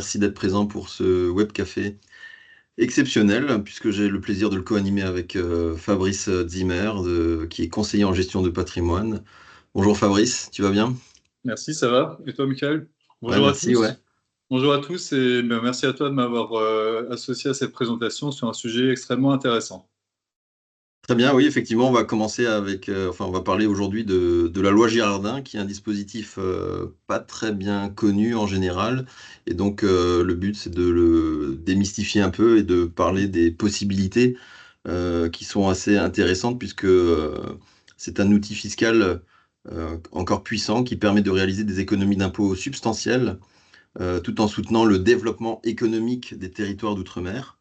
Merci d'être présent pour ce web café exceptionnel, puisque j'ai le plaisir de le co-animer avec Fabrice Zimmer, qui est conseiller en gestion de patrimoine. Bonjour Fabrice, tu vas bien? Merci, ça va. Et toi, Michael? Ouais, Bonjour à merci, ouais. tous. Bonjour à tous et merci à toi de m'avoir associé à cette présentation sur un sujet extrêmement intéressant. Très bien, oui, effectivement, on va commencer avec, on va parler aujourd'hui de la loi Girardin, qui est un dispositif pas très bien connu en général. Et donc, le but, c'est de le démystifier un peu et de parler des possibilités qui sont assez intéressantes, puisque c'est un outil fiscal encore puissant qui permet de réaliser des économies d'impôts substantielles, tout en soutenant le développement économique des territoires d'outre-mer.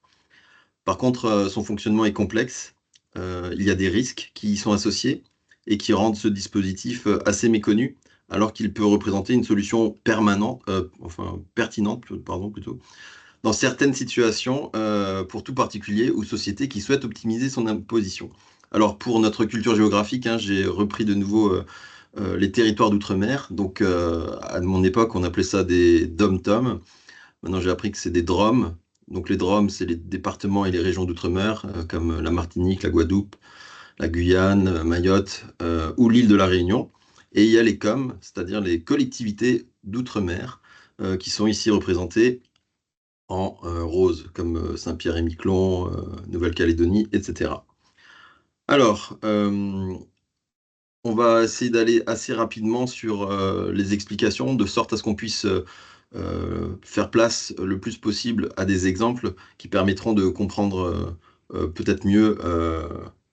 Par contre, son fonctionnement est complexe. Il y a des risques qui y sont associés et qui rendent ce dispositif assez méconnu, alors qu'il peut représenter une solution permanente, pertinente, pardon, plutôt, dans certaines situations, pour tout particulier ou société qui souhaite optimiser son imposition. Alors, pour notre culture géographique, hein, j'ai repris de nouveau les territoires d'outre-mer. Donc, à mon époque, on appelait ça des dom-toms. Maintenant, j'ai appris que c'est des DROM. Donc, les DROM, c'est les départements et les régions d'outre-mer, comme la Martinique, la Guadeloupe, la Guyane, Mayotte ou l'île de la Réunion. Et il y a les COM, c'est-à-dire les collectivités d'outre-mer, qui sont ici représentées en rose, comme Saint-Pierre-et-Miquelon, Nouvelle-Calédonie, etc. Alors, on va essayer d'aller assez rapidement sur les explications, de sorte à ce qu'on puisse faire place le plus possible à des exemples qui permettront de comprendre peut-être mieux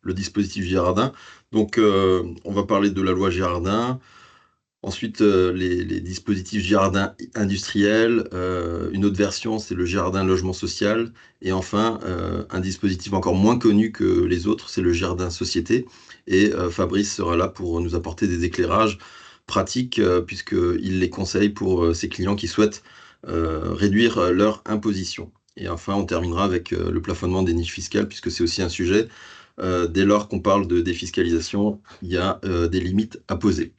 le dispositif Girardin. Donc, on va parler de la loi Girardin. Ensuite, les dispositifs Girardin industriels. Une autre version, c'est le Girardin logement social. Et enfin, un dispositif encore moins connu que les autres, c'est le Girardin société. Et Fabrice sera là pour nous apporter des éclairages pratiques, puisqu'il les conseille pour ses clients qui souhaitent réduire leur imposition. Et enfin, on terminera avec le plafonnement des niches fiscales, puisque c'est aussi un sujet. Dès lors qu'on parle de défiscalisation, il y a des limites à poser.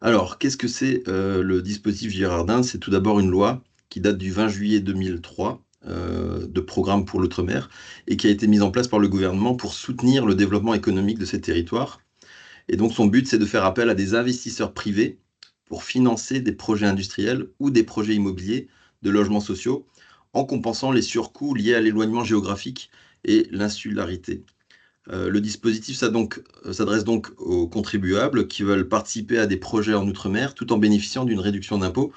Alors, qu'est-ce que c'est le dispositif Girardin? C'est tout d'abord une loi qui date du 20 juillet 2003 de programme pour l'outre-mer et qui a été mise en place par le gouvernement pour soutenir le développement économique de ces territoires. Et donc, son but, c'est de faire appel à des investisseurs privés pour financer des projets industriels ou des projets immobiliers de logements sociaux en compensant les surcoûts liés à l'éloignement géographique et l'insularité. Le dispositif s'adresse donc aux contribuables qui veulent participer à des projets en outre-mer tout en bénéficiant d'une réduction d'impôt.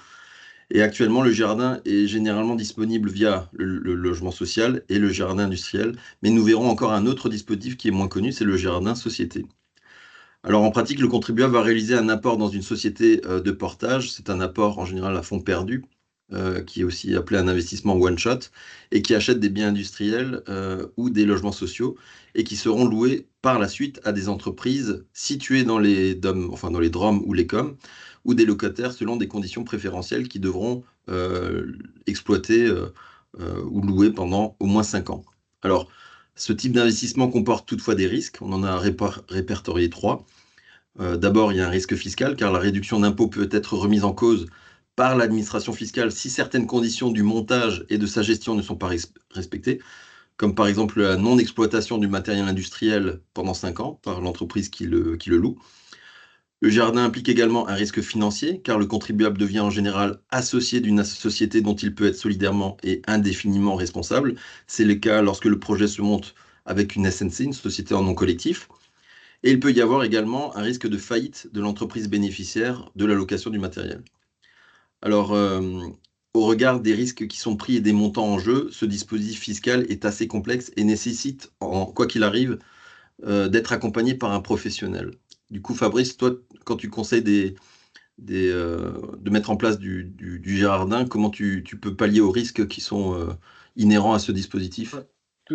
Et actuellement, le jardin est généralement disponible via le logement social et le jardin industriel. Mais nous verrons encore un autre dispositif qui est moins connu, c'est le jardin société. Alors en pratique, le contribuable va réaliser un apport dans une société de portage. C'est un apport en général à fonds perdu, qui est aussi appelé un investissement one-shot, et qui achète des biens industriels ou des logements sociaux, et qui seront loués par la suite à des entreprises situées dans les DOM, enfin dans les DROM ou les COM, ou des locataires selon des conditions préférentielles qui devront exploiter ou louer pendant au moins 5 ans. Alors, ce type d'investissement comporte toutefois des risques. On en a répertorié 3. D'abord, il y a un risque fiscal, car la réduction d'impôt peut être remise en cause par l'administration fiscale si certaines conditions du montage et de sa gestion ne sont pas respectées, comme par exemple la non-exploitation du matériel industriel pendant 5 ans par l'entreprise qui le loue. Le jardin implique également un risque financier, car le contribuable devient en général associé d'une société dont il peut être solidairement et indéfiniment responsable. C'est le cas lorsque le projet se monte avec une SNC, une société en nom collectif. Et il peut y avoir également un risque de faillite de l'entreprise bénéficiaire de la location du matériel. Alors, au regard des risques qui sont pris et des montants en jeu, ce dispositif fiscal est assez complexe et nécessite, quoi qu'il arrive, d'être accompagné par un professionnel. Du coup, Fabrice, toi, quand tu conseilles de mettre en place du Girardin, comment tu peux pallier aux risques qui sont inhérents à ce dispositif? Ouais.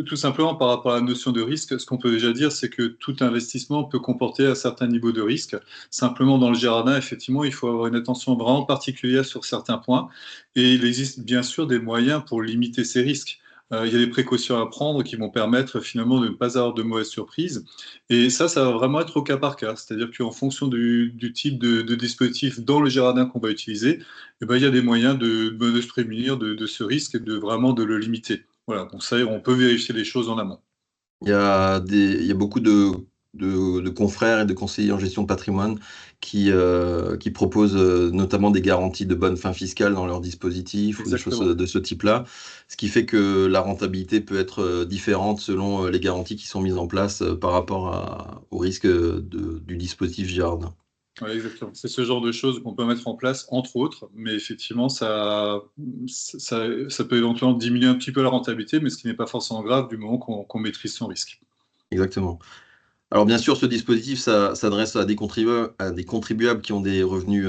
Tout simplement, par rapport à la notion de risque, ce qu'on peut déjà dire, c'est que tout investissement peut comporter un certain niveau de risque. Simplement, dans le jardin, effectivement, il faut avoir une attention vraiment particulière sur certains points. Et il existe bien sûr des moyens pour limiter ces risques. Il y a des précautions à prendre qui vont permettre finalement de ne pas avoir de mauvaises surprises. Et ça va vraiment être au cas par cas. C'est-à-dire qu'en fonction du type de dispositif dans le jardin qu'on va utiliser, eh ben, il y a des moyens de se prémunir de ce risque et de vraiment de le limiter. Voilà, donc ça, on peut vérifier les choses en amont. Il y a beaucoup de confrères et de conseillers en gestion de patrimoine qui proposent notamment des garanties de bonne fin fiscale dans leurs dispositifs ou des choses Exactement. de ce type-là, ce qui fait que la rentabilité peut être différente selon les garanties qui sont mises en place par rapport au risque du dispositif Girardin. Ouais, exactement. C'est ce genre de choses qu'on peut mettre en place, entre autres, mais effectivement, ça peut éventuellement diminuer un petit peu la rentabilité, mais ce qui n'est pas forcément grave du moment qu'on maîtrise son risque. Exactement. Alors bien sûr, ce dispositif s'adresse à des contribuables qui ont des revenus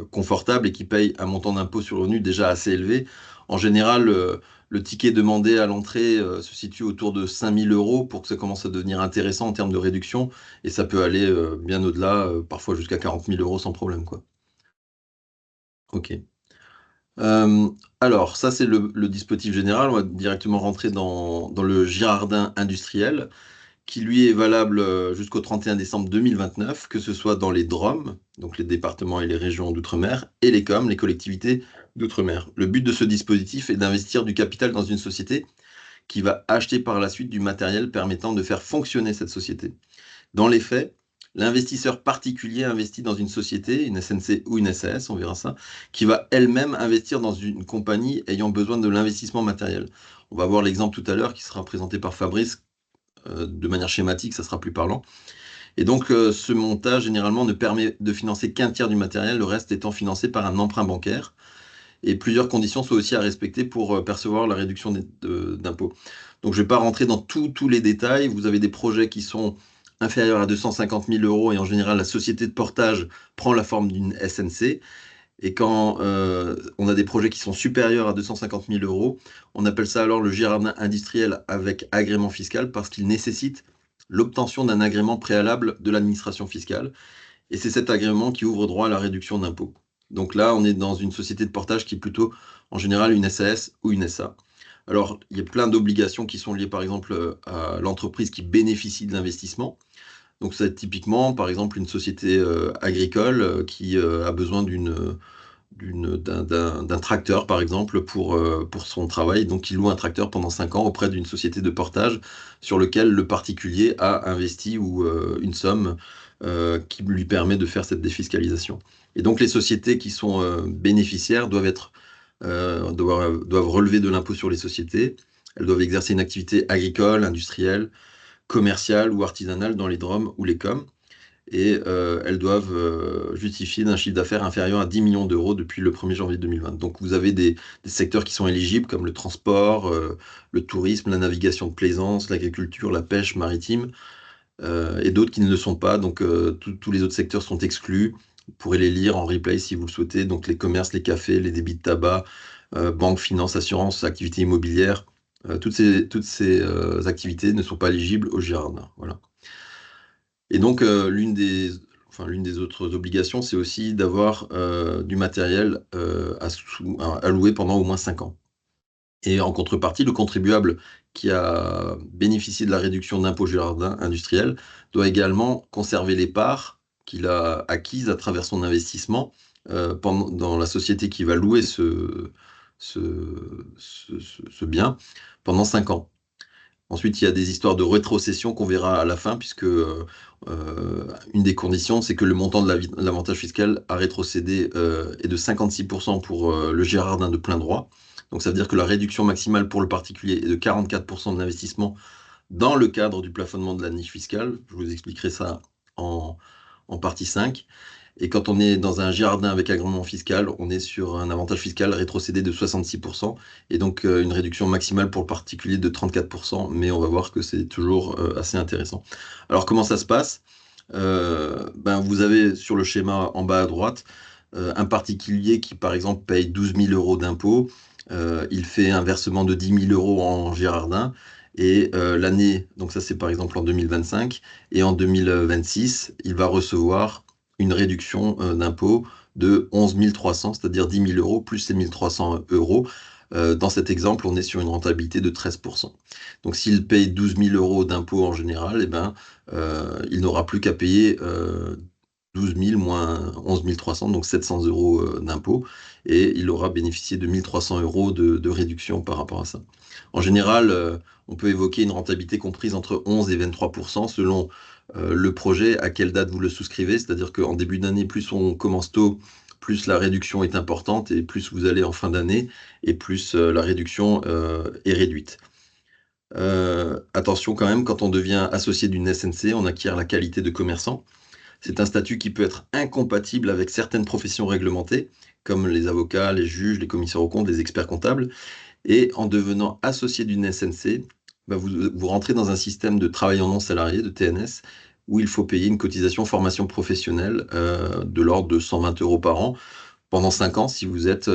confortables et qui payent un montant d'impôt sur le revenu déjà assez élevé. En général, le ticket demandé à l'entrée se situe autour de 5 000 € pour que ça commence à devenir intéressant en termes de réduction, et ça peut aller bien au-delà, parfois jusqu'à 40 000 € sans problème, quoi. Ok. Euh, alors, ça c'est le dispositif général. On va directement rentrer dans le Girardin industriel, qui lui est valable jusqu'au 31 décembre 2029, que ce soit dans les DROM, donc les départements et les régions d'outre-mer, et les COM, les collectivités d'outre-mer. Le but de ce dispositif est d'investir du capital dans une société qui va acheter par la suite du matériel permettant de faire fonctionner cette société. Dans les faits, l'investisseur particulier investit dans une société, une SNC ou une SAS, on verra ça, qui va elle-même investir dans une compagnie ayant besoin de l'investissement matériel. On va voir l'exemple tout à l'heure qui sera présenté par Fabrice de manière schématique, ça sera plus parlant. Et donc, ce montage, généralement, ne permet de financer qu'un tiers du matériel, le reste étant financé par un emprunt bancaire. Et plusieurs conditions sont aussi à respecter pour percevoir la réduction d'impôts. Donc, je ne vais pas rentrer dans tous les détails. Vous avez des projets qui sont inférieurs à 250 000 € et en général, la société de portage prend la forme d'une SNC. Et quand on a des projets qui sont supérieurs à 250 000 €, on appelle ça alors le Girardin industriel avec agrément fiscal parce qu'il nécessite l'obtention d'un agrément préalable de l'administration fiscale. Et c'est cet agrément qui ouvre droit à la réduction d'impôt. Donc là, on est dans une société de portage qui est plutôt en général une SAS ou une SA. Alors, il y a plein d'obligations qui sont liées par exemple à l'entreprise qui bénéficie de l'investissement. Donc, ça va être typiquement, par exemple, une société agricole qui a besoin d'un tracteur, par exemple, pour son travail. Donc, il loue un tracteur pendant 5 ans auprès d'une société de portage sur lequel le particulier a investi ou une somme qui lui permet de faire cette défiscalisation. Et donc, les sociétés qui sont bénéficiaires doivent relever de l'impôt sur les sociétés. Elles doivent exercer une activité agricole, industrielle, commerciale ou artisanale dans les DROM ou les COM, et elles doivent justifier d'un chiffre d'affaires inférieur à 10 millions d'euros depuis le 1er janvier 2020. Donc vous avez des secteurs qui sont éligibles comme le transport, le tourisme, la navigation de plaisance, l'agriculture, la pêche maritime, et d'autres qui ne le sont pas. Donc tous les autres secteurs sont exclus. Vous pourrez les lire en replay si vous le souhaitez. Donc les commerces, les cafés, les débits de tabac, banque, finance, assurance, activités immobilières, toutes ces activités ne sont pas éligibles au Girardin. Voilà. Et donc, l'une des autres obligations, c'est aussi d'avoir du matériel à louer pendant au moins 5 ans. Et en contrepartie, le contribuable qui a bénéficié de la réduction d'impôt Girardin industriel doit également conserver les parts qu'il a acquises à travers son investissement dans la société qui va louer ce, ce bien pendant 5 ans. Ensuite, il y a des histoires de rétrocession qu'on verra à la fin, puisque une des conditions, c'est que le montant de l'avantage fiscal à rétrocéder est de 56% pour le Girardin de plein droit. Donc ça veut dire que la réduction maximale pour le particulier est de 44% de l'investissement dans le cadre du plafonnement de la niche fiscale. Je vous expliquerai ça en, en partie 5. Et quand on est dans un jardin avec agrément fiscal, on est sur un avantage fiscal rétrocédé de 66%, et donc une réduction maximale pour le particulier de 34%, mais on va voir que c'est toujours assez intéressant. Alors comment ça se passe? Vous avez sur le schéma en bas à droite un particulier qui par exemple paye 12 000 € d'impôts, il fait un versement de 10 000 € en Girardin, et l'année, donc ça c'est par exemple en 2025, et en 2026, il va recevoir une réduction d'impôt de 11 300, c'est-à-dire 10 000 € plus ces 1 300 €, Dans cet exemple, on est sur une rentabilité de 13%. Donc s'il paye 12 000 euros d'impôts en général, eh ben, il n'aura plus qu'à payer 12 000 moins 11 300, donc 700 euros d'impôts, et il aura bénéficié de 1 300 euros de réduction par rapport à ça. En général, on peut évoquer une rentabilité comprise entre 11 et 23% selon le projet, à quelle date vous le souscrivez, c'est-à-dire qu'en début d'année, plus on commence tôt, plus la réduction est importante, et plus vous allez en fin d'année, et plus la réduction est réduite. Attention quand même, quand on devient associé d'une SNC, on acquiert la qualité de commerçant. C'est un statut qui peut être incompatible avec certaines professions réglementées, comme les avocats, les juges, les commissaires aux comptes, les experts comptables. Et en devenant associé d'une SNC, bah, vous rentrez dans un système de travaillant non salarié, de TNS, où il faut payer une cotisation formation professionnelle de l'ordre de 120 euros par an pendant 5 ans, si vous êtes,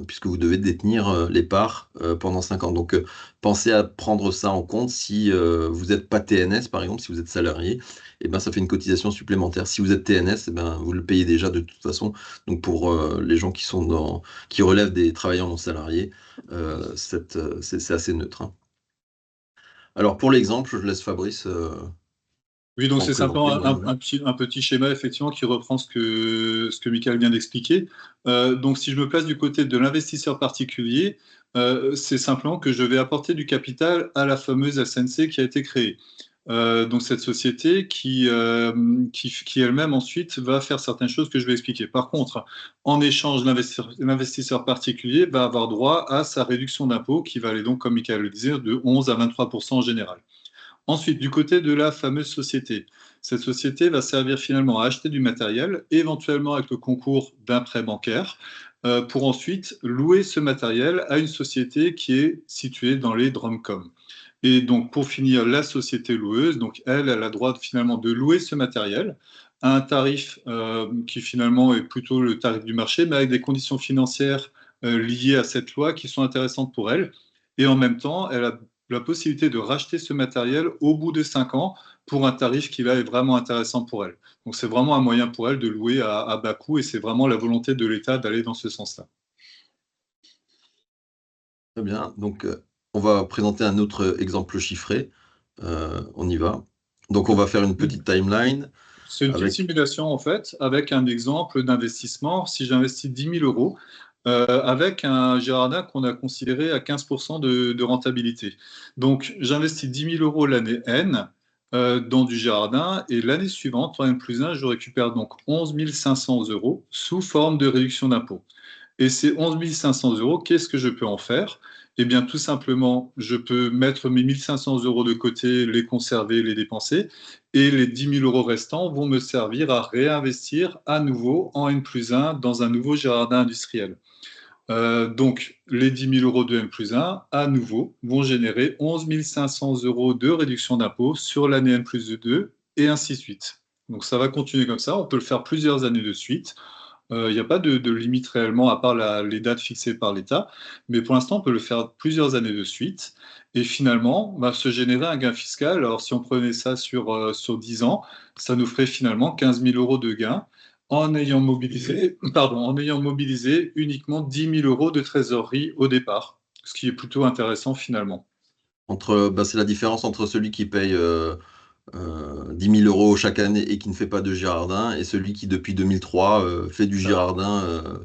puisque vous devez détenir les parts pendant 5 ans. Donc, pensez à prendre ça en compte si vous n'êtes pas TNS, par exemple, si vous êtes salarié, et ben, ça fait une cotisation supplémentaire. Si vous êtes TNS, eh ben, vous le payez déjà de toute façon. Donc, pour les gens qui relèvent des travailleurs non salariés, c'est assez neutre, hein. Alors, pour l'exemple, je laisse Fabrice Oui, donc en c'est présenter. simplement Ouais, ouais. un petit schéma effectivement qui reprend ce que Michael vient d'expliquer. Donc si je me place du côté de l'investisseur particulier, c'est simplement que je vais apporter du capital à la fameuse SNC qui a été créée. Donc cette société qui elle-même ensuite va faire certaines choses que je vais expliquer. Par contre, en échange, l'investisseur particulier va avoir droit à sa réduction d'impôt qui va aller donc, comme Michael le disait, de 11 à 23% en général. Ensuite, du côté de la fameuse société, cette société va servir finalement à acheter du matériel, éventuellement avec le concours d'un prêt bancaire, pour ensuite louer ce matériel à une société qui est située dans les DROMCOM. Et donc, pour finir, la société loueuse, donc elle a le droit finalement de louer ce matériel à un tarif qui finalement est plutôt le tarif du marché, mais avec des conditions financières liées à cette loi qui sont intéressantes pour elle. Et en même temps, elle a la possibilité de racheter ce matériel au bout de 5 ans pour un tarif qui là est vraiment intéressant pour elle. Donc c'est vraiment un moyen pour elle de louer à bas coût et c'est vraiment la volonté de l'État d'aller dans ce sens-là. Très bien. Donc, on va présenter un autre exemple chiffré. On y va. Donc, on va faire une petite timeline C'est une petite avec. simulation en fait avec un exemple d'investissement. Si j'investis 10 000 euros avec un Girardin qu'on a considéré à 15% de rentabilité. Donc j'investis 10 000 euros l'année N dans du Girardin et l'année suivante, en N+1, je récupère donc 11 500 euros sous forme de réduction d'impôt. Et ces 11 500 euros, qu'est-ce que je peux en faire? Eh bien, tout simplement, je peux mettre mes 1 500 euros de côté, les conserver, les dépenser, et les 10 000 euros restants vont me servir à réinvestir à nouveau en N+1 dans un nouveau jardin industriel. Donc, les 10 000 euros de N+1, à nouveau, vont générer 11 500 euros de réduction d'impôt sur l'année N+2 et ainsi de suite. Donc, ça va continuer comme ça. On peut le faire plusieurs années de suite. Il n'y a pas de limite réellement, à part les dates fixées par l'État. Mais pour l'instant, on peut le faire plusieurs années de suite. Et finalement, bah, se générer un gain fiscal. Alors, si on prenait ça sur 10 ans, ça nous ferait finalement 15 000 euros de gain en ayant mobilisé, pardon, en ayant mobilisé uniquement 10 000 euros de trésorerie au départ. Ce qui est plutôt intéressant finalement. C'est la différence entre celui qui paye 10 000 euros chaque année et qui ne fait pas de Girardin, et celui qui, depuis 2003, fait du Ça. Girardin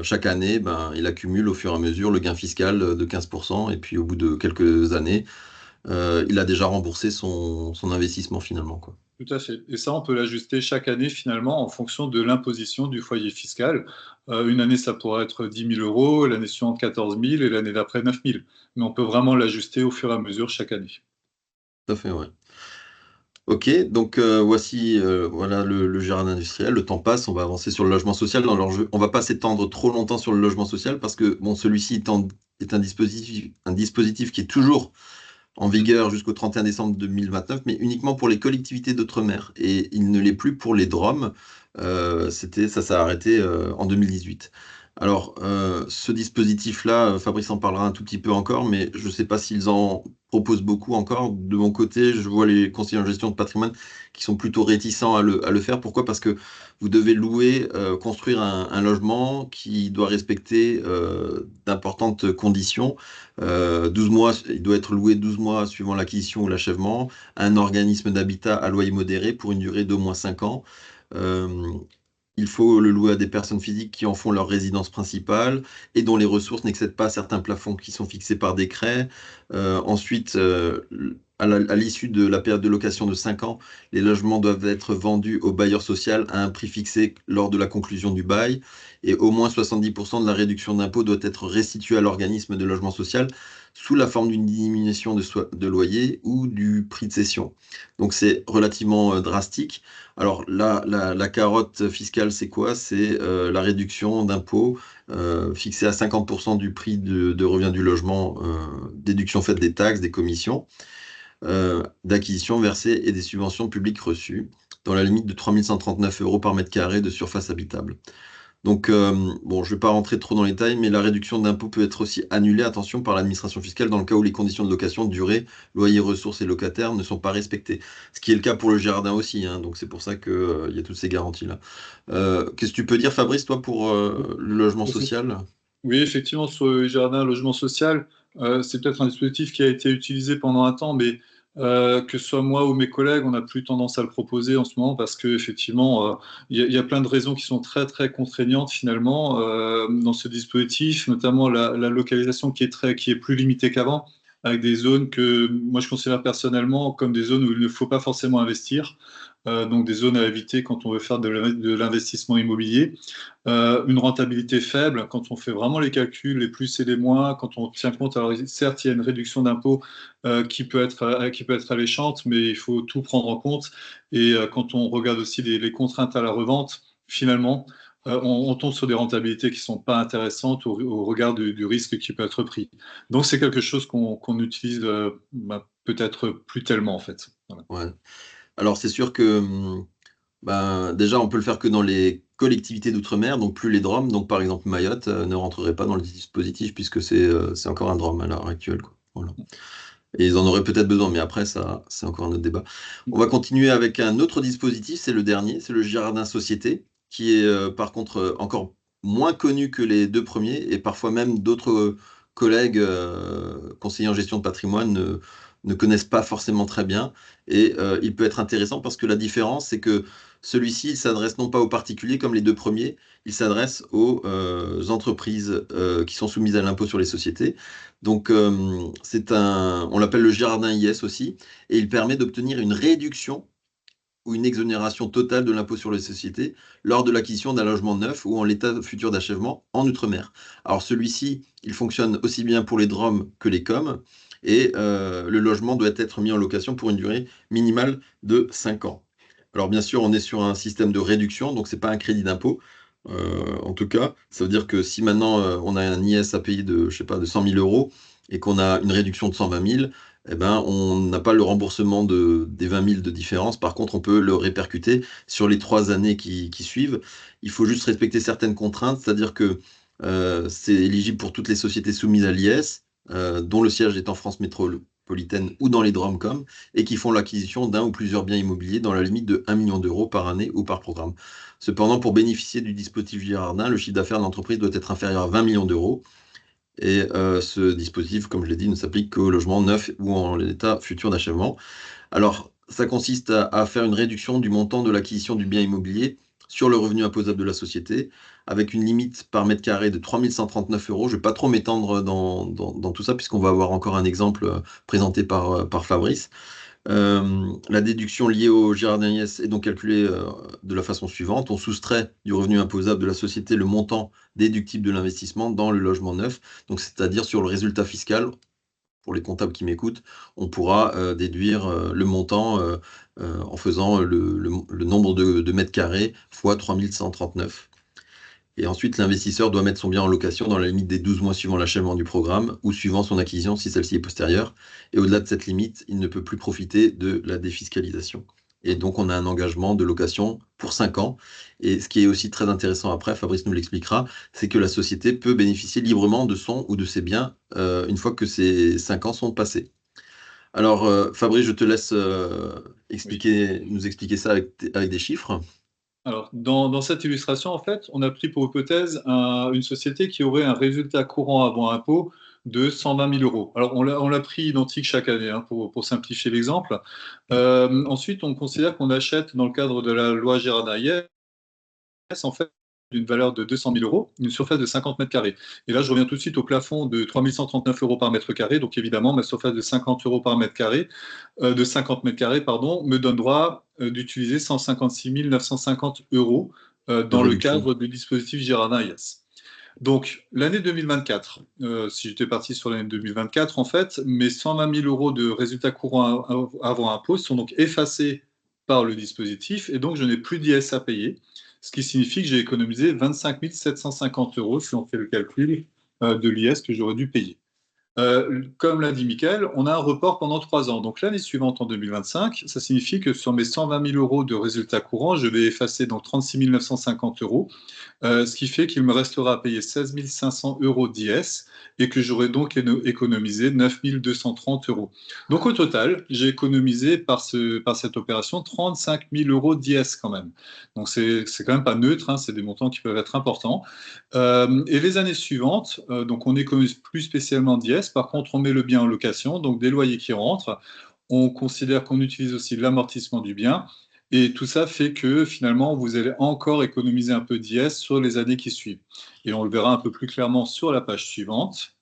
chaque année. Ben, il accumule au fur et à mesure le gain fiscal de 15%, et puis au bout de quelques années, il a déjà remboursé son investissement finalement, quoi. Tout à fait. Et ça, on peut l'ajuster chaque année finalement en fonction de l'imposition du foyer fiscal. Une année, ça pourrait être 10 000 euros, l'année suivante 14 000 et l'année d'après 9 000. Mais on peut vraiment l'ajuster au fur et à mesure chaque année. Tout à fait, ouais. Ok, donc voici voilà le jardin industriel. Le temps passe, on va avancer sur le logement social. Alors, on va pas s'étendre trop longtemps sur le logement social parce que bon, celui-ci est un dispositif qui est toujours en vigueur jusqu'au 31 décembre 2029, mais uniquement pour les collectivités d'outre-mer. Et il ne l'est plus pour les DROM. Ça s'est arrêté en 2018. Alors, ce dispositif-là, Fabrice en parlera un tout petit peu encore, mais je ne sais pas s'ils en proposent beaucoup encore. De mon côté, je vois les conseillers en gestion de patrimoine qui sont plutôt réticents à le faire. Pourquoi? Parce que vous devez louer, construire un logement qui doit respecter d'importantes conditions. 12 mois, il doit être loué 12 mois suivant l'acquisition ou l'achèvement, à un organisme d'habitat à loyer modéré pour une durée d'au moins 5 ans. Euh, il faut le louer à des personnes physiques qui en font leur résidence principale et dont les ressources n'excèdent pas certains plafonds qui sont fixés par décret. Ensuite, à l'issue de la période de location de 5 ans, les logements doivent être vendus au bailleur social à un prix fixé lors de la conclusion du bail et au moins 70% de la réduction d'impôt doit être restituée à l'organisme de logement social sous la forme d'une diminution de loyer ou du prix de cession. Donc c'est relativement drastique. Alors là, la carotte fiscale, c'est quoi? C'est la réduction d'impôt fixée à 50% du prix de revient du logement, déduction faite des taxes, des commissions d'acquisition versées et des subventions publiques reçues, dans la limite de 3 139 € par mètre carré de surface habitable. Donc, bon, je ne vais pas rentrer trop dans les détails, mais la réduction d'impôt peut être aussi annulée, attention, par l'administration fiscale dans le cas où les conditions de location, durée, loyer, ressources et locataires ne sont pas respectées. Ce qui est le cas pour le jardin aussi, hein, donc c'est pour ça qu'il y a toutes ces garanties-là. Qu'est-ce que tu peux dire, Fabrice, toi, pour le logement social? Oui, effectivement, sur le jardin logement social, c'est peut-être un dispositif qui a été utilisé pendant un temps, mais que ce soit moi ou mes collègues, on n'a plus tendance à le proposer en ce moment parce qu'effectivement, il y a plein de raisons qui sont très, très contraignantes finalement dans ce dispositif, notamment la localisation qui est plus limitée qu'avant, avec des zones que moi je considère personnellement comme des zones où il ne faut pas forcément investir, donc des zones à éviter quand on veut faire de l'investissement immobilier. Une rentabilité faible, quand on fait vraiment les calculs, les plus et les moins, quand on tient compte, alors certes, il y a une réduction d'impôt qui peut être alléchante, mais il faut tout prendre en compte. Et quand on regarde aussi les contraintes à la revente, finalement, on tombe sur des rentabilités qui ne sont pas intéressantes au regard du risque qui peut être pris. Donc c'est quelque chose qu'on utilise peut-être plus tellement en fait. Voilà. Ouais. Alors, c'est sûr que ben, déjà, on peut le faire que dans les collectivités d'outre-mer, donc plus les DROM. Donc, par exemple, Mayotte ne rentrerait pas dans le dispositif puisque c'est encore un DROM à l'heure actuelle, quoi. Voilà. Et ils en auraient peut-être besoin, mais après, ça, c'est encore un autre débat. On va continuer avec un autre dispositif, c'est le dernier, c'est le jardin société, qui est par contre encore moins connu que les deux premiers, et parfois même d'autres collègues conseillers en gestion de patrimoine ne connaissent pas forcément très bien. Et il peut être intéressant parce que la différence, c'est que celui-ci, il s'adresse non pas aux particuliers comme les deux premiers, il s'adresse aux entreprises qui sont soumises à l'impôt sur les sociétés. Donc, on l'appelle le jardin IS aussi, et il permet d'obtenir une réduction ou une exonération totale de l'impôt sur les sociétés lors de l'acquisition d'un logement neuf ou en l'état futur d'achèvement en Outre-mer. Alors celui-ci, il fonctionne aussi bien pour les DROM que les COM, et le logement doit être mis en location pour une durée minimale de 5 ans. Alors bien sûr, on est sur un système de réduction, donc ce n'est pas un crédit d'impôt. En tout cas, ça veut dire que si maintenant on a un IS à payer de, je sais pas, de 100 000 € et qu'on a une réduction de 120 000, eh ben, on n'a pas le remboursement des 20 000 de différence. Par contre, on peut le répercuter sur les 3 années qui suivent. Il faut juste respecter certaines contraintes, c'est-à-dire que c'est éligible pour toutes les sociétés soumises à l'IS, dont le siège est en France métropolitaine ou dans les DROMCOM, et qui font l'acquisition d'un ou plusieurs biens immobiliers dans la limite de 1 million d'euros par année ou par programme. Cependant, pour bénéficier du dispositif Girardin, le chiffre d'affaires de l'entreprise doit être inférieur à 20 millions d'euros. Et ce dispositif, comme je l'ai dit, ne s'applique qu'au logement neuf ou en l'état futur d'achèvement. Alors, ça consiste à faire une réduction du montant de l'acquisition du bien immobilier sur le revenu imposable de la société, avec une limite par mètre carré de 3 139 €. Je ne vais pas trop m'étendre dans tout ça, puisqu'on va avoir encore un exemple présenté par Fabrice. La déduction liée au Girardin IS est donc calculée de la façon suivante. On soustrait du revenu imposable de la société le montant déductible de l'investissement dans le logement neuf, donc c'est-à-dire sur le résultat fiscal. Pour les comptables qui m'écoutent, on pourra déduire le montant en faisant le nombre de mètres carrés fois 3139. Et ensuite, l'investisseur doit mettre son bien en location dans la limite des 12 mois suivant l'achèvement du programme ou suivant son acquisition si celle-ci est postérieure. Et au-delà de cette limite, il ne peut plus profiter de la défiscalisation. Et donc, on a un engagement de location pour 5 ans. Et ce qui est aussi très intéressant après, Fabrice nous l'expliquera, c'est que la société peut bénéficier librement de son ou de ses biens une fois que ces 5 ans sont passés. Alors, Fabrice, je te laisse Oui. nous expliquer ça avec des chiffres. Alors, dans cette illustration, en fait, on a pris pour hypothèse une société qui aurait un résultat courant avant impôt de 120 000 euros. Alors, on l'a pris identique chaque année, hein, pour simplifier l'exemple. Ensuite, on considère qu'on achète, dans le cadre de la loi Girardin-Yes, en fait, d'une valeur de 200 000 euros, une surface de 50 mètres carrés. Et là, je reviens tout de suite au plafond de 3 139 euros par mètre carré. Donc, évidemment, ma surface de 50 euros par mètre carré, de 50 mètres carrés, pardon, me donne droit d'utiliser 156 950 euros De dans le réduction. cadre du dispositif Girardin IAS. Donc, l'année 2024, si j'étais parti sur l'année 2024, en fait, mes 120 000 euros de résultats courants avant impôt sont donc effacés par le dispositif et donc je n'ai plus d'IS à payer, ce qui signifie que j'ai économisé 25 750 euros si on fait le calcul de l'IS que j'aurais dû payer. Comme l'a dit Mickaël, on a un report pendant 3 ans. Donc l'année suivante, en 2025, ça signifie que sur mes 120 000 euros de résultats courants, je vais effacer donc 36 950 euros, ce qui fait qu'il me restera à payer 16 500 euros d'IS et que j'aurai donc économisé 9 230 euros. Donc au total, j'ai économisé par cette opération 35 000 euros d'IS quand même. Donc c'est quand même pas neutre, hein, c'est des montants qui peuvent être importants. Et les années suivantes, donc on n'économise plus spécialement d'IS, par contre on met le bien en location, donc des loyers qui rentrent. On considère qu'on utilise aussi l'amortissement du bien. Et tout ça fait que finalement, vous allez encore économiser un peu d'IS sur les années qui suivent. Et on le verra un peu plus clairement sur la page suivante,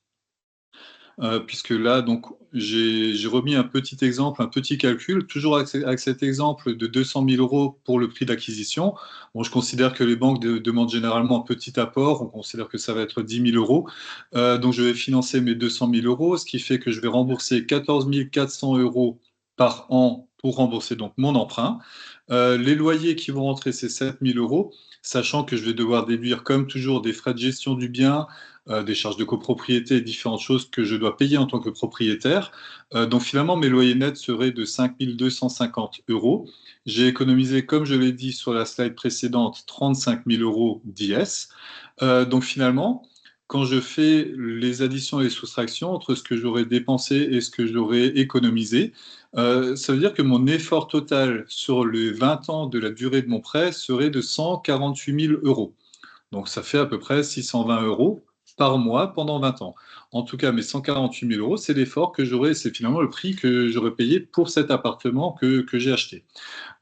puisque là, donc, j'ai remis un petit exemple, un petit calcul, toujours avec cet exemple de 200 000 euros pour le prix d'acquisition. Bon, je considère que les banques demandent généralement un petit apport, on considère que ça va être 10 000 euros. Donc, je vais financer mes 200 000 euros, ce qui fait que je vais rembourser 14 400 euros par an pour rembourser donc mon emprunt. Les loyers qui vont rentrer, c'est 7 000 euros, sachant que je vais devoir déduire, comme toujours, des frais de gestion du bien, des charges de copropriété et différentes choses que je dois payer en tant que propriétaire. Donc finalement, mes loyers nets seraient de 5 250 euros. J'ai économisé, comme je l'ai dit sur la slide précédente, 35 000 euros d'IS. Donc finalement, quand je fais les additions et les soustractions entre ce que j'aurais dépensé et ce que j'aurais économisé, ça veut dire que mon effort total sur les 20 ans de la durée de mon prêt serait de 148 000 euros. Donc ça fait à peu près 620 euros par mois pendant 20 ans. En tout cas, mes 148 000 euros, c'est l'effort que j'aurais, c'est finalement le prix que j'aurais payé pour cet appartement que j'ai acheté.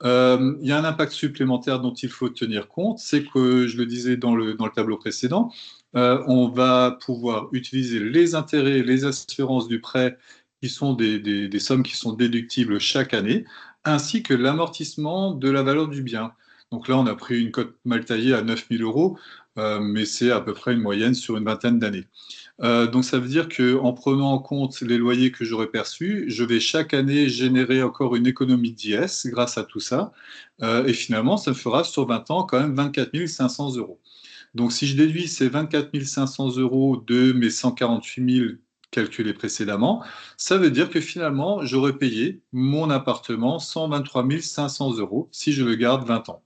Il y a un impact supplémentaire dont il faut tenir compte, c'est que, je le disais dans le tableau précédent, on va pouvoir utiliser les intérêts, les assurances du prêt, qui sont des sommes qui sont déductibles chaque année, ainsi que l'amortissement de la valeur du bien. Donc là, on a pris une cote mal taillée à 9 000 euros, mais c'est à peu près une moyenne sur une vingtaine d'années. Donc ça veut dire qu'en prenant en compte les loyers que j'aurais perçus, je vais chaque année générer encore une économie d'IS grâce à tout ça. Et finalement, ça me fera sur 20 ans quand même 24 500 euros. Donc si je déduis ces 24 500 euros de mes 148 000 calculés précédemment, ça veut dire que finalement, j'aurais payé mon appartement 123 500 euros si je le garde 20 ans.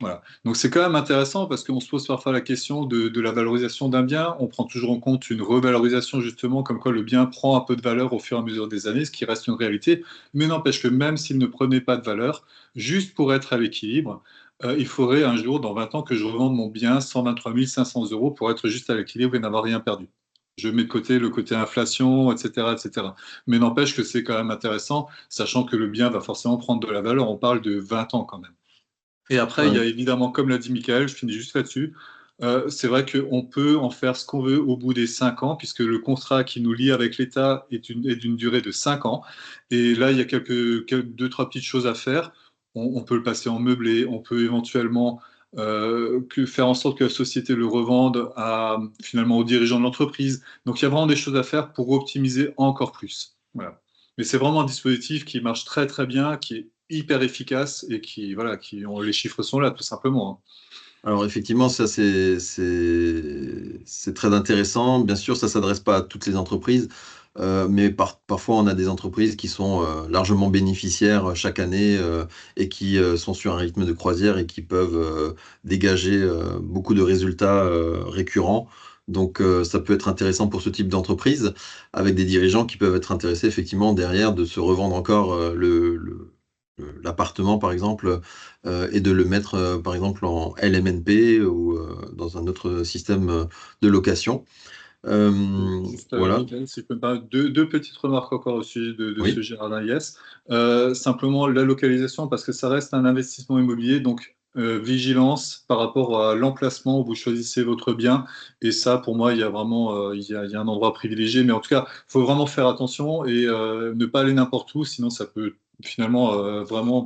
Voilà. Donc c'est quand même intéressant parce qu'on se pose parfois la question de la valorisation d'un bien. On prend toujours en compte une revalorisation justement, comme quoi le bien prend un peu de valeur au fur et à mesure des années, ce qui reste une réalité. Mais n'empêche que même s'il ne prenait pas de valeur, juste pour être à l'équilibre, il faudrait un jour, dans 20 ans, que je revende mon bien 123 500 euros pour être juste à l'équilibre et n'avoir rien perdu. Je mets de côté le côté inflation, etc., etc. Mais n'empêche que c'est quand même intéressant, sachant que le bien va forcément prendre de la valeur. On parle de 20 ans quand même. Et après, il y a Ouais. évidemment, comme l'a dit Michael, je finis juste là-dessus, c'est vrai qu'on peut en faire ce qu'on veut au bout des 5 ans, puisque le contrat qui nous lie avec l'État est d'une durée de 5 ans. Et là, il y a deux, trois petites choses à faire. On peut le passer en meublé, on peut éventuellement faire en sorte que la société le revende finalement aux dirigeants de l'entreprise. Donc, il y a vraiment des choses à faire pour optimiser encore plus. Voilà. Mais c'est vraiment un dispositif qui marche très très bien, qui est hyper efficace et voilà, les chiffres sont là, tout simplement, hein. Alors effectivement, ça c'est très intéressant. Bien sûr, ça s'adresse pas à toutes les entreprises. Mais parfois on a des entreprises qui sont largement bénéficiaires chaque année et qui sont sur un rythme de croisière et qui peuvent dégager beaucoup de résultats récurrents. Donc ça peut être intéressant pour ce type d'entreprise, avec des dirigeants qui peuvent être intéressés effectivement derrière de se revendre encore l'appartement par exemple et de le mettre par exemple en LMNP ou dans un autre système de location. Juste, Voilà, Michael, si je peux me permettre, deux petites remarques encore au sujet de ce oui. Gérardin Yes. Simplement, la localisation, parce que ça reste un investissement immobilier, donc vigilance par rapport à l'emplacement où vous choisissez votre bien. Et ça, pour moi, il y a vraiment il y a un endroit privilégié. Mais en tout cas, il faut vraiment faire attention et ne pas aller n'importe où, sinon ça peut finalement vraiment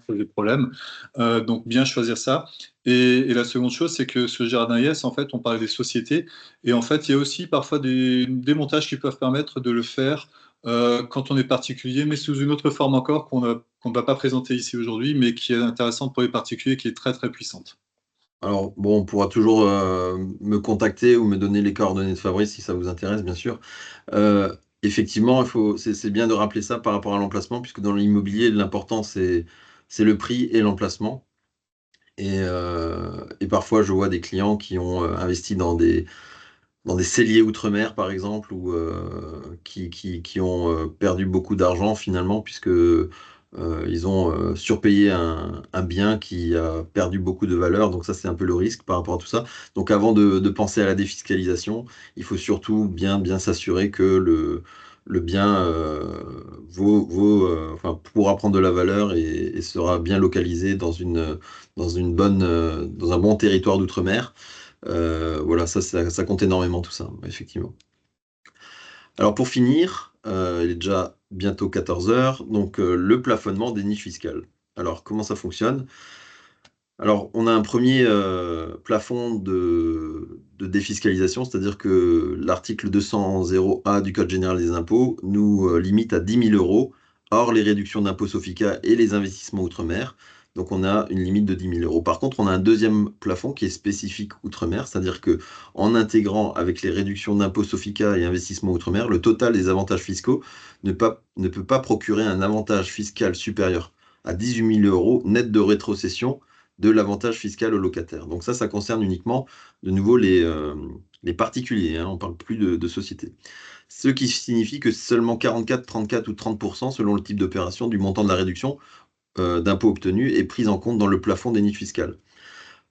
poser problème. Donc, bien choisir ça. Et la seconde chose, c'est que ce Jardin Yes, en fait, on parle des sociétés. Et en fait, il y a aussi parfois des montages qui peuvent permettre de le faire quand on est particulier, mais sous une autre forme encore qu'on ne va pas présenter ici aujourd'hui, mais qui est intéressante pour les particuliers, qui est très très puissante. Alors, bon, on pourra toujours me contacter ou me donner les coordonnées de Fabrice si ça vous intéresse, bien sûr. Effectivement, c'est bien de rappeler ça par rapport à l'emplacement, puisque dans l'immobilier, l'important, c'est le prix et l'emplacement. Et parfois, je vois des clients qui ont investi dans des celliers outre-mer, par exemple, ou qui ont perdu beaucoup d'argent finalement, puisque ils ont surpayé un bien qui a perdu beaucoup de valeur. Donc ça, c'est un peu le risque par rapport à tout ça. Donc avant de penser à la défiscalisation, il faut surtout bien s'assurer que le bien enfin, pourra prendre de la valeur et sera bien localisé dans un bon territoire d'outre-mer. Voilà, ça compte énormément tout ça, effectivement. Alors pour finir, il est déjà bientôt 14 heures, donc le plafonnement des niches fiscales. Alors comment ça fonctionne? Alors on a un premier plafond de défiscalisation, c'est-à-dire que l'article 200.0A du Code général des impôts nous limite à 10 000 euros, hors les réductions d'impôts SOFICA et les investissements outre-mer. Donc on a une limite de 10 000 euros. Par contre, on a un deuxième plafond qui est spécifique outre-mer, c'est-à-dire que en intégrant avec les réductions d'impôts SOFICA et investissements outre-mer, le total des avantages fiscaux ne peut pas procurer un avantage fiscal supérieur à 18 000 euros net de rétrocession de l'avantage fiscal au locataire. Donc ça concerne uniquement, de nouveau, les particuliers, hein, on ne parle plus de sociétés. Ce qui signifie que seulement 44, 34 ou 30%, selon le type d'opération, du montant de la réduction d'impôt obtenu est pris en compte dans le plafond des niches fiscales.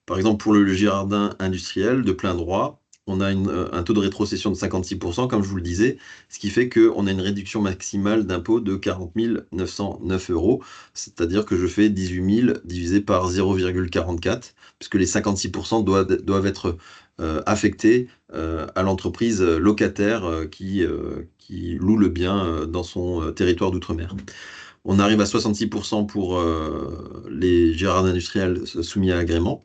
Par exemple, pour le Girardin industriel de plein droit, on a un taux de rétrocession de 56%, comme je vous le disais, ce qui fait qu'on a une réduction maximale d'impôt de 40 909 euros, c'est-à-dire que je fais 18 000 divisé par 0,44, puisque les 56% doivent être affectés à l'entreprise locataire qui loue le bien dans son territoire d'outre-mer. On arrive à 66% pour les Girardins industriels soumis à agrément.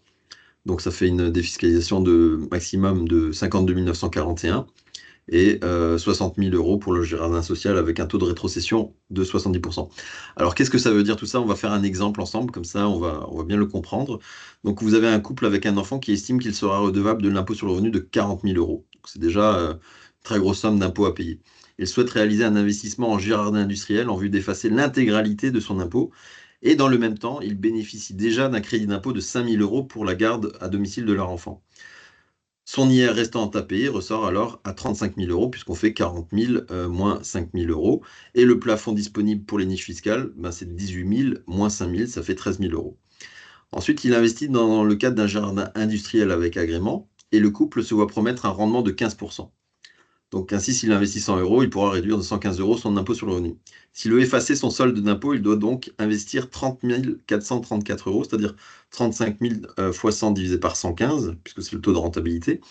Donc ça fait une défiscalisation de maximum de 52 941 et 60 000 euros pour le jardin social avec un taux de rétrocession de 70%. Alors qu'est-ce que ça veut dire tout ça? On va faire un exemple ensemble, comme ça on va bien le comprendre. Donc vous avez un couple avec un enfant qui estime qu'il sera redevable de l'impôt sur le revenu de 40 000 euros. C'est déjà une très grosse somme d'impôt à payer. Il souhaite réaliser un investissement en jardin industriel en vue d'effacer l'intégralité de son impôt. Et dans le même temps, ils bénéficient déjà d'un crédit d'impôt de 5 000 euros pour la garde à domicile de leur enfant. Son IR restant à payer ressort alors à 35 000 euros, puisqu'on fait 40 000 moins 5 000 euros. Et le plafond disponible pour les niches fiscales, ben, c'est 18 000 moins 5 000, ça fait 13 000 euros. Ensuite, il investit dans le cadre d'un jardin industriel avec agrément, et le couple se voit promettre un rendement de 15%. Donc ainsi, s'il investit 100 euros, il pourra réduire de 115 euros son impôt sur le revenu. S'il veut effacer son solde d'impôt, il doit donc investir 30 434 euros, c'est-à-dire 35 000 fois 100 divisé par 115, puisque c'est le taux de rentabilité,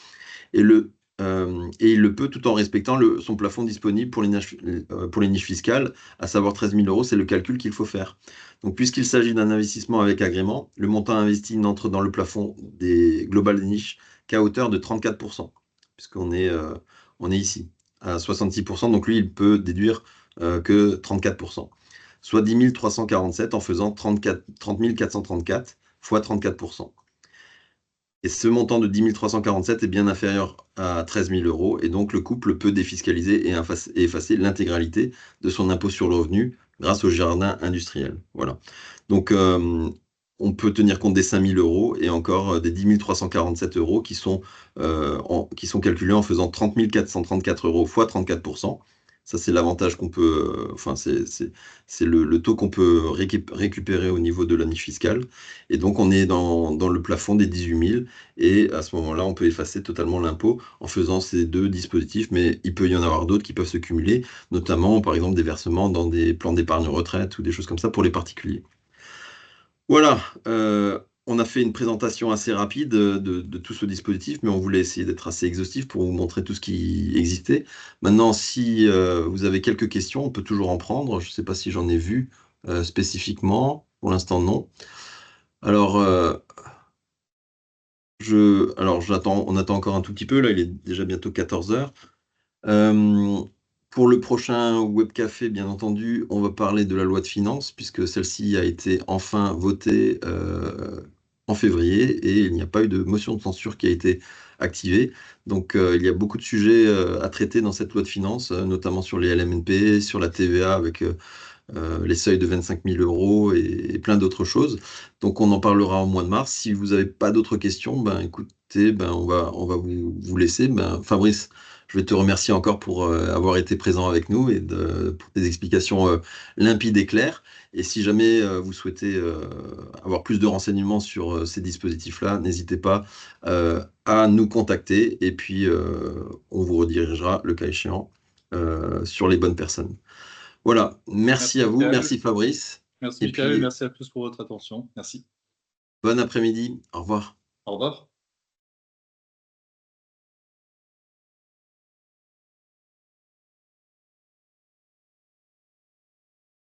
et il le peut tout en respectant son plafond disponible pour les niches fiscales, à savoir 13 000 euros, c'est le calcul qu'il faut faire. Donc puisqu'il s'agit d'un investissement avec agrément, le montant investi n'entre dans le plafond des globales des niches qu'à hauteur de 34%, on est ici à 66%, donc lui, il peut déduire que 34%, soit 10 347 en faisant 30 434 fois 34%. Et ce montant de 10 347 est bien inférieur à 13 000 euros, et donc le couple peut défiscaliser et effacer l'intégralité de son impôt sur le revenu grâce au jardin industriel. Voilà. Donc, on peut tenir compte des 5 000 euros et encore des 10 347 euros qui sont calculés en faisant 30 434 euros fois 34%. Ça, c'est l'avantage qu'on peut, enfin, c'est le taux qu'on peut récupérer au niveau de la niche fiscale. Et donc, on est dans le plafond des 18 000. Et à ce moment-là, on peut effacer totalement l'impôt en faisant ces deux dispositifs. Mais il peut y en avoir d'autres qui peuvent se cumuler, notamment, par exemple, des versements dans des plans d'épargne retraite ou des choses comme ça pour les particuliers. Voilà, on a fait une présentation assez rapide de tout ce dispositif, mais on voulait essayer d'être assez exhaustif pour vous montrer tout ce qui existait. Maintenant, si vous avez quelques questions, on peut toujours en prendre. Je ne sais pas si j'en ai vu spécifiquement. Pour l'instant, non. Alors, on attend encore un tout petit peu. Là, il est déjà bientôt 14 heures. Euh, pour le prochain web café, bien entendu, on va parler de la loi de finances, puisque celle-ci a été enfin votée en février et il n'y a pas eu de motion de censure qui a été activée. Donc il y a beaucoup de sujets à traiter dans cette loi de finances, notamment sur les LMNP, sur la TVA avec les seuils de 25 000 euros et plein d'autres choses. Donc on en parlera au mois de mars. Si vous n'avez pas d'autres questions, ben écoutez, ben on va vous laisser. Ben, Fabrice, je vais te remercier encore pour avoir été présent avec nous et pour tes explications limpides et claires. Et si jamais vous souhaitez avoir plus de renseignements sur ces dispositifs-là, n'hésitez pas à nous contacter et puis on vous redirigera, le cas échéant, sur les bonnes personnes. Voilà, merci Merci à vous, Michael. merci Fabrice, Merci et Michael et puis merci à tous pour votre attention. Merci. bon après-midi, au revoir. Au revoir.